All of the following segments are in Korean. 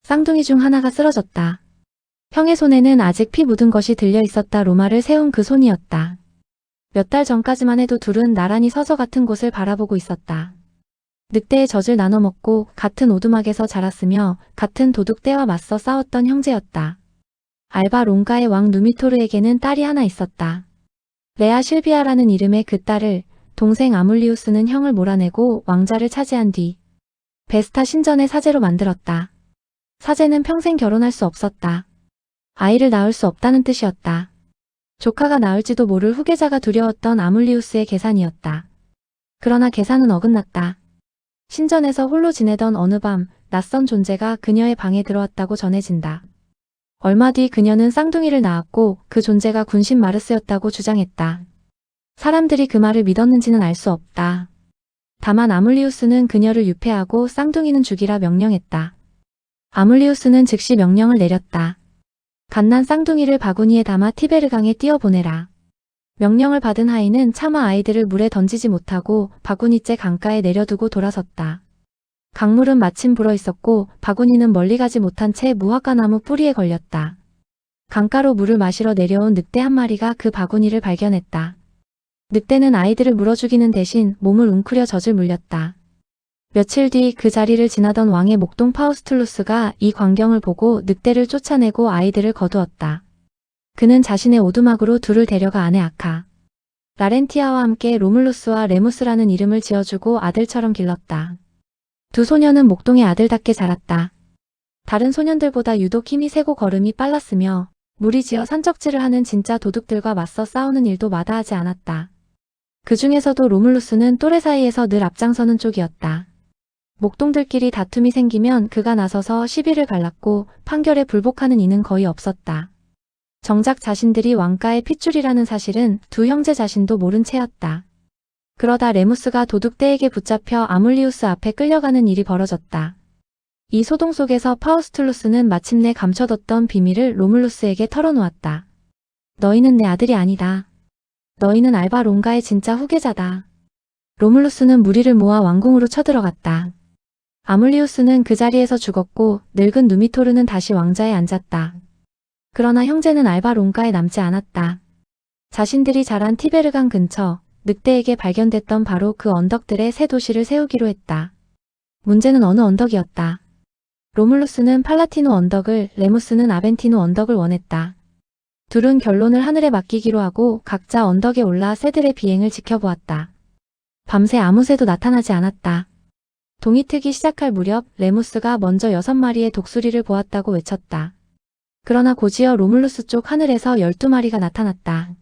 쌍둥이 중 하나가 쓰러졌다. 형의 손에는 아직 피 묻은 것이 들려 있었다. 로마를 세운 그 손이었다. 몇 달 전까지만 해도 둘은 나란히 서서 같은 곳을 바라보고 있었다. 늑대의 젖을 나눠 먹고 같은 오두막에서 자랐으며 같은 도둑떼와 맞서 싸웠던 형제였다. 알바 롱가의 왕 누미토르에게는 딸이 하나 있었다. 레아 실비아라는 이름의 그 딸을 동생 아물리우스는 형을 몰아내고 왕자를 차지한 뒤 베스타 신전의 사제로 만들었다. 사제는 평생 결혼할 수 없었다. 아이를 낳을 수 없다는 뜻이었다. 조카가 낳을지도 모를 후계자가 두려웠던 아물리우스의 계산이었다. 그러나 계산은 어긋났다. 신전에서 홀로 지내던 어느 밤 낯선 존재가 그녀의 방에 들어왔다고 전해진다. 얼마 뒤 그녀는 쌍둥이를 낳았고 그 존재가 군신 마르스였다고 주장했다. 사람들이 그 말을 믿었는지는 알 수 없다. 다만 아물리우스는 그녀를 유폐하고 쌍둥이는 죽이라 명령했다. 아물리우스는 즉시 명령을 내렸다. 갓난 쌍둥이를 바구니에 담아 티베르강에 띄어보내라. 명령을 받은 하인은 차마 아이들을 물에 던지지 못하고 바구니째 강가에 내려두고 돌아섰다. 강물은 마침 불어있었고 바구니는 멀리 가지 못한 채 무화과나무 뿌리에 걸렸다. 강가로 물을 마시러 내려온 늑대 한 마리가 그 바구니를 발견했다. 늑대는 아이들을 물어 죽이는 대신 몸을 웅크려 젖을 물렸다. 며칠 뒤 그 자리를 지나던 왕의 목동 파우스툴루스가 이 광경을 보고 늑대를 쫓아내고 아이들을 거두었다. 그는 자신의 오두막으로 둘을 데려가 아내 아카, 라렌티아와 함께 로물루스와 레무스라는 이름을 지어주고 아들처럼 길렀다. 두 소녀는 목동의 아들답게 자랐다. 다른 소년들보다 유독 힘이 세고 걸음이 빨랐으며 무리지어 산적질을 하는 진짜 도둑들과 맞서 싸우는 일도 마다하지 않았다. 그 중에서도 로물루스는 또래 사이에서 늘 앞장서는 쪽이었다. 목동들끼리 다툼이 생기면 그가 나서서 시비를 갈랐고 판결에 불복하는 이는 거의 없었다. 정작 자신들이 왕가의 핏줄이라는 사실은 두 형제 자신도 모른 채였다. 그러다 레무스가 도둑떼에게 붙잡혀 아물리우스 앞에 끌려가는 일이 벌어졌다. 이 소동 속에서 파우스툴루스는 마침내 감춰뒀던 비밀을 로물루스에게 털어놓았다. 너희는 내 아들이 아니다. 너희는 알바 롱가의 진짜 후계자다. 로물루스는 무리를 모아 왕궁으로 쳐들어갔다. 아물리우스는 그 자리에서 죽었고 늙은 누미토르는 다시 왕자에 앉았다. 그러나 형제는 알바 롱가에 남지 않았다. 자신들이 자란 티베르강 근처 늑대에게 발견됐던 바로 그 언덕들에 새 도시를 세우기로 했다. 문제는 어느 언덕이었다. 로물루스는 팔라티노 언덕을, 레무스는 아벤티노 언덕을 원했다. 둘은 결론을 하늘에 맡기기로 하고 각자 언덕에 올라 새들의 비행을 지켜보았다. 밤새 아무 새도 나타나지 않았다. 동이 트기 시작할 무렵 레무스가 먼저 6마리의 독수리를 보았다고 외쳤다. 그러나 곧이어 로물루스 쪽 하늘에서 12마리가 나타났다.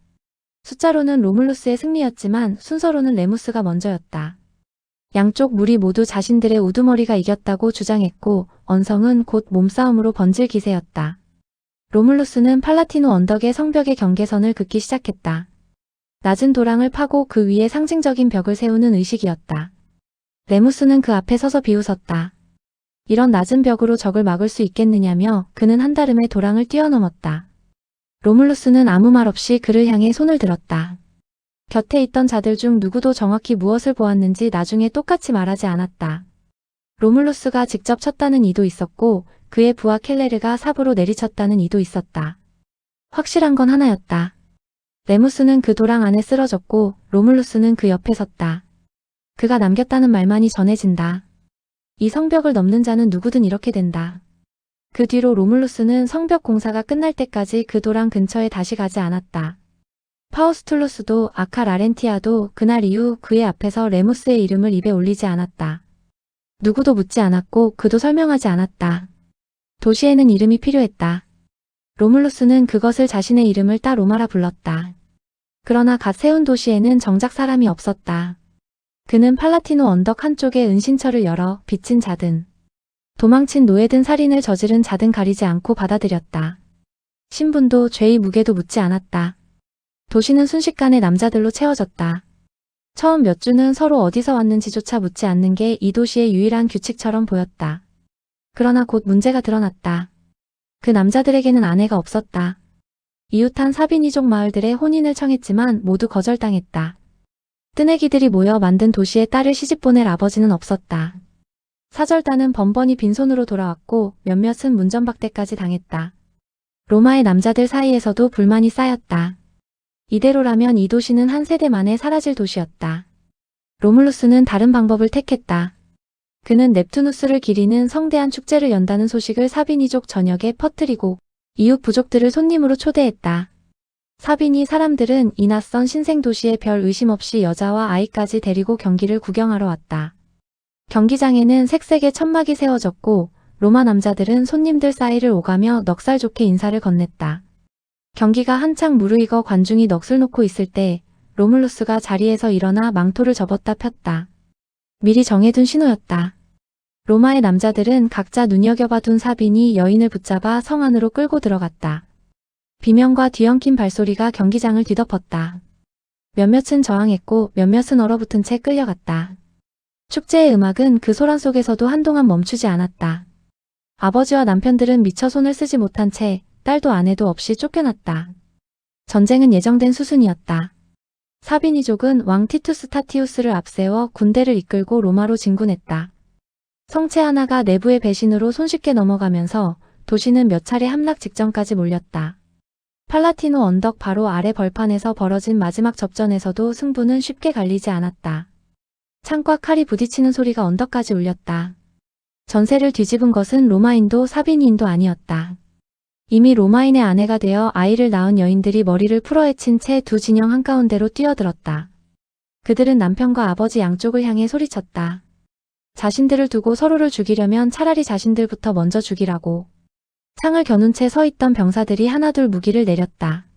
숫자로는 로물루스의 승리였지만 순서로는 레무스가 먼저였다. 양쪽 무리 모두 자신들의 우두머리가 이겼다고 주장했고 언성은 곧 몸싸움으로 번질 기세였다. 로물루스는 팔라티노 언덕의 성벽의 경계선을 긋기 시작했다. 낮은 도랑을 파고 그 위에 상징적인 벽을 세우는 의식이었다. 레무스는 그 앞에 서서 비웃었다. 이런 낮은 벽으로 적을 막을 수 있겠느냐며 그는 한달음에 도랑을 뛰어넘었다. 로물루스는 아무 말 없이 그를 향해 손을 들었다. 곁에 있던 자들 중 누구도 정확히 무엇을 보았는지 나중에 똑같이 말하지 않았다. 로물루스가 직접 쳤다는 이도 있었고 그의 부하 켈레르가 삽으로 내리쳤다는 이도 있었다. 확실한 건 하나였다. 레무스는 그 도랑 안에 쓰러졌고 로물루스는 그 옆에 섰다. 그가 남겼다는 말만이 전해진다. 이 성벽을 넘는 자는 누구든 이렇게 된다. 그 뒤로 로물루스는 성벽 공사가 끝날 때까지 그 도랑 근처에 다시 가지 않았다. 파우스툴루스도 아카 라렌티아도 그날 이후 그의 앞에서 레무스의 이름을 입에 올리지 않았다. 누구도 묻지 않았고 그도 설명하지 않았다. 도시에는 이름이 필요했다. 로물루스는 그것을 자신의 이름을 따 로마라 불렀다. 그러나 갓 세운 도시에는 정작 사람이 없었다. 그는 팔라티노 언덕 한쪽에 은신처를 열어 빚진 자든, 도망친 노예든 살인을 저지른 자든 가리지 않고 받아들였다. 신분도 죄의 무게도 묻지 않았다. 도시는 순식간에 남자들로 채워졌다. 처음 몇 주는 서로 어디서 왔는지조차 묻지 않는 게 이 도시의 유일한 규칙처럼 보였다. 그러나 곧 문제가 드러났다. 그 남자들에게는 아내가 없었다. 이웃한 사비니족 마을들의 혼인을 청했지만 모두 거절당했다. 뜨내기들이 모여 만든 도시에 딸을 시집보낼 아버지는 없었다. 사절단은 번번이 빈손으로 돌아왔고 몇몇은 문전박대까지 당했다. 로마의 남자들 사이에서도 불만이 쌓였다. 이대로라면 이 도시는 한 세대 만에 사라질 도시였다. 로물루스는 다른 방법을 택했다. 그는 넵투누스를 기리는 성대한 축제를 연다는 소식을 사비니족 전역에 퍼뜨리고 이웃 부족들을 손님으로 초대했다. 사비니 사람들은 이 낯선 신생도시에 별 의심 없이 여자와 아이까지 데리고 경기를 구경하러 왔다. 경기장에는 색색의 천막이 세워졌고 로마 남자들은 손님들 사이를 오가며 넉살 좋게 인사를 건넸다. 경기가 한창 무르익어 관중이 넋을 놓고 있을 때 로물루스가 자리에서 일어나 망토를 접었다 폈다. 미리 정해둔 신호였다. 로마의 남자들은 각자 눈여겨봐둔 사비니 여인을 붙잡아 성 안으로 끌고 들어갔다. 비명과 뒤엉킨 발소리가 경기장을 뒤덮었다. 몇몇은 저항했고 몇몇은 얼어붙은 채 끌려갔다. 축제의 음악은 그 소란 속에서도 한동안 멈추지 않았다. 아버지와 남편들은 미처 손을 쓰지 못한 채 딸도 아내도 없이 쫓겨났다. 전쟁은 예정된 수순이었다. 사비니족은 왕 티투스 타티우스를 앞세워 군대를 이끌고 로마로 진군했다. 성체 하나가 내부의 배신으로 손쉽게 넘어가면서 도시는 몇 차례 함락 직전까지 몰렸다. 팔라티노 언덕 바로 아래 벌판에서 벌어진 마지막 접전에서도 승부는 쉽게 갈리지 않았다. 창과 칼이 부딪히는 소리가 언덕까지 울렸다. 전세를 뒤집은 것은 로마인도 사비니인도 아니었다. 이미 로마인의 아내가 되어 아이를 낳은 여인들이 머리를 풀어헤친 채 두 진영 한가운데로 뛰어들었다. 그들은 남편과 아버지 양쪽을 향해 소리쳤다. 자신들을 두고 서로를 죽이려면 차라리 자신들부터 먼저 죽이라고. 창을 겨눈 채 서 있던 병사들이 하나둘 무기를 내렸다.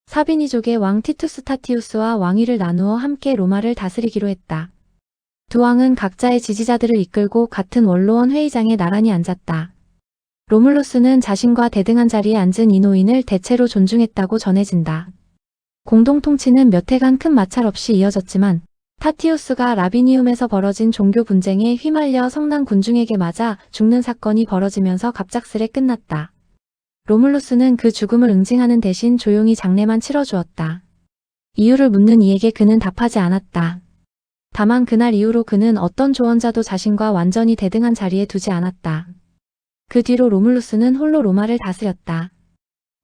사비니족의 왕 티투스 타티우스와 왕위를 나누어 함께 로마를 다스리기로 했다. 두 왕은 각자의 지지자들을 이끌고 같은 원로원 회의장에 나란히 앉았다. 로물루스는 자신과 대등한 자리에 앉은 이 노인을 대체로 존중했다고 전해진다. 공동 통치는 몇 해간 큰 마찰 없이 이어졌지만 타티우스가 라비니움에서 벌어진 종교 분쟁에 휘말려 성난 군중에게 맞아 죽는 사건이 벌어지면서 갑작스레 끝났다. 로물루스는 그 죽음을 응징하는 대신 조용히 장례만 치러주었다. 이유를 묻는 이에게 그는 답하지 않았다. 다만 그날 이후로 그는 어떤 조언자도 자신과 완전히 대등한 자리에 두지 않았다. 그 뒤로 로물루스는 홀로 로마를 다스렸다.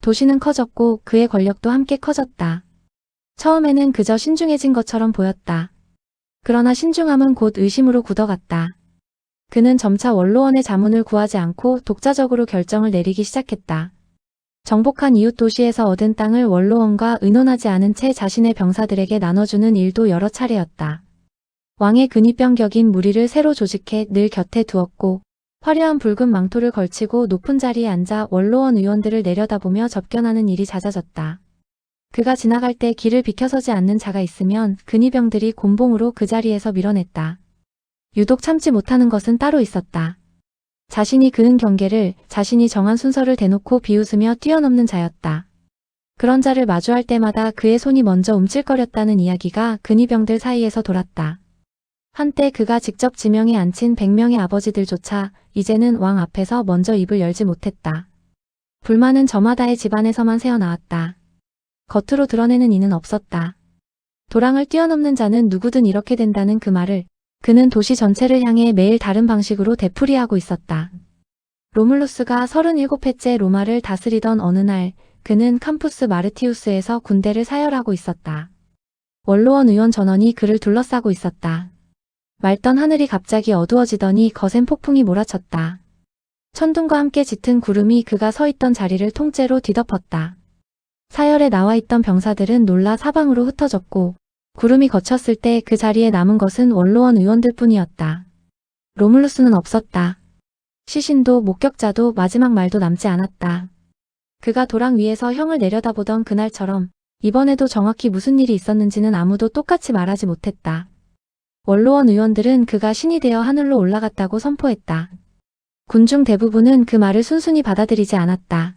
도시는 커졌고 그의 권력도 함께 커졌다. 처음에는 그저 신중해진 것처럼 보였다. 그러나 신중함은 곧 의심으로 굳어갔다. 그는 점차 원로원의 자문을 구하지 않고 독자적으로 결정을 내리기 시작했다. 정복한 이웃 도시에서 얻은 땅을 원로원과 의논하지 않은 채 자신의 병사들에게 나눠주는 일도 여러 차례였다. 왕의 근위병 격인 무리를 새로 조직해 늘 곁에 두었고 화려한 붉은 망토를 걸치고 높은 자리에 앉아 원로원 의원들을 내려다보며 접견하는 일이 잦아졌다. 그가 지나갈 때 길을 비켜서지 않는 자가 있으면 근위병들이 곤봉으로 그 자리에서 밀어냈다. 유독 참지 못하는 것은 따로 있었다. 자신이 그은 경계를, 자신이 정한 순서를 대놓고 비웃으며 뛰어넘는 자였다. 그런 자를 마주할 때마다 그의 손이 먼저 움찔거렸다는 이야기가 근위병들 사이에서 돌았다. 한때 그가 직접 지명에 앉힌 100명의 아버지들조차 이제는 왕 앞에서 먼저 입을 열지 못했다. 불만은 저마다의 집안에서만 새어나왔다. 겉으로 드러내는 이는 없었다. 도랑을 뛰어넘는 자는 누구든 이렇게 된다는 그 말을 그는 도시 전체를 향해 매일 다른 방식으로 되풀이하고 있었다. 로물루스가 37회째 로마를 다스리던 어느 날 그는 캠푸스 마르티우스에서 군대를 사열하고 있었다. 원로원 의원 전원이 그를 둘러싸고 있었다. 맑던 하늘이 갑자기 어두워지더니 거센 폭풍이 몰아쳤다. 천둥과 함께 짙은 구름이 그가 서 있던 자리를 통째로 뒤덮었다. 사열에 나와 있던 병사들은 놀라 사방으로 흩어졌고 구름이 거쳤을 때 그 자리에 남은 것은 원로원 의원들 뿐이었다. 로물루스는 없었다. 시신도 목격자도 마지막 말도 남지 않았다. 그가 도랑 위에서 형을 내려다보던 그날처럼 이번에도 정확히 무슨 일이 있었는지는 아무도 똑같이 말하지 못했다. 원로원 의원들은 그가 신이 되어 하늘로 올라갔다고 선포했다. 군중 대부분은 그 말을 순순히 받아들이지 않았다.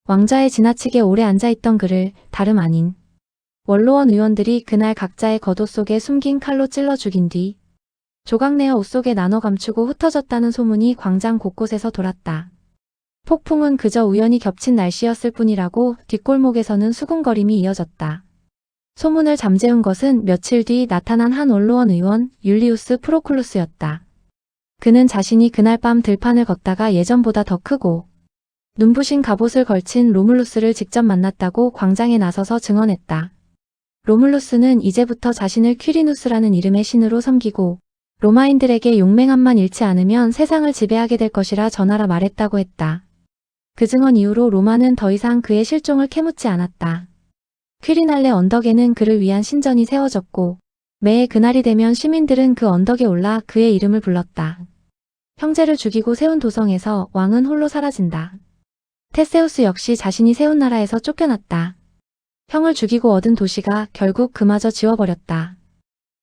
왕좌에 지나치게 오래 앉아있던 그를 다름 아닌 원로원 의원들이 그날 각자의 겉옷 속에 숨긴 칼로 찔러 죽인 뒤 조각내어 옷 속에 나눠 감추고 흩어졌다는 소문이 광장 곳곳에서 돌았다. 폭풍은 그저 우연히 겹친 날씨였을 뿐이라고 뒷골목에서는 수군거림이 이어졌다. 소문을 잠재운 것은 며칠 뒤 나타난 한 원로원 의원 율리우스 프로클루스였다. 그는 자신이 그날 밤 들판을 걷다가 예전보다 더 크고 눈부신 갑옷을 걸친 로물루스를 직접 만났다고 광장에 나서서 증언했다. 로물루스는 이제부터 자신을 퀴리누스라는 이름의 신으로 섬기고 로마인들에게 용맹함만 잃지 않으면 세상을 지배하게 될 것이라 전하라 말했다고 했다. 그 증언 이후로 로마는 더 이상 그의 실종을 캐묻지 않았다. 퀴리날레 언덕에는 그를 위한 신전이 세워졌고 매해 그날이 되면 시민들은 그 언덕에 올라 그의 이름을 불렀다. 형제를 죽이고 세운 도성에서 왕은 홀로 사라진다. 테세우스 역시 자신이 세운 나라에서 쫓겨났다. 형을 죽이고 얻은 도시가 결국 그마저 지워버렸다.